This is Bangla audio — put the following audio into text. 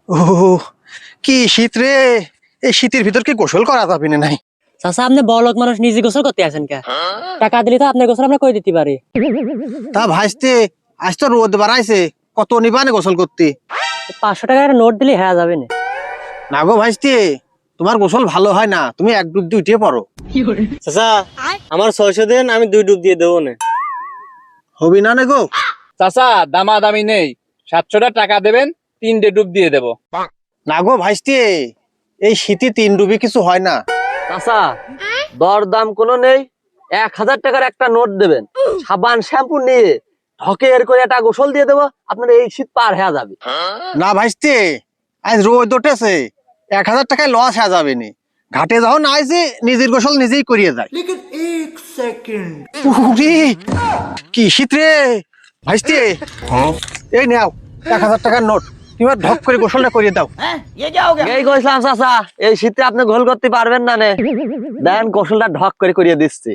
ও কি শীত রে, এই শীতের ভিতর কি গোসল করা যাবে না? নাই চাচা আপনি বড় লোক মানুষ নিজে গোসল করতে আসেন কে? টাকা দিলে তো আপনার গোসল আমরা করে দিতে পারি। তা ভাইস্তে, আজ তো রোদ বাড়াইছে, কত নিবানে গোসল করতে? 500 টাকার নোট দিলে হেরা যাবে না। না গো ভাইস্তে, তোমার গোসল ভালো হয় না, তুমি এক ডুব দিয়ে উঠে পড়ো। চাচা আমার 600 দেন, আমি 2 ডুব দিয়ে দেবো না। হবি না গো? চাচা দামাদামি নেই, 700 টাকা দেবেন, 3টে ডুব দিয়ে দেবো। না গো ভাইস্তে, এই শীতে 3 ডুবি কিছু হয় না। চাচা দর দাম কোনো নেই, 1000 টাকার একটা নোট দেবেন, সাবান শ্যাম্পু নিয়ে ঢকে এর করে একটা গোসল দিয়ে দেবো, আপনার এই শীত পার হয়ে যাবে। না ভাইস্তে, আজ রোদ উঠেছে, 1000 টাকায় লস হয়ে যাবে নি। ঘাটে যখন আইছে নিজের গোসল নিজেই করিয়ে যায়। উরি, কি শীত রে ভাইস্তে। এই নাও 1000 টাকার নোট, তুমি আর ঢক করে গোসলটা করিয়ে দাও। এই কইছিলাম চাচা, এই শীতে আপনি গোসল করতে পারবেন না নে, দেন গোসলটা ঢক করে করিয়ে দিচ্ছি।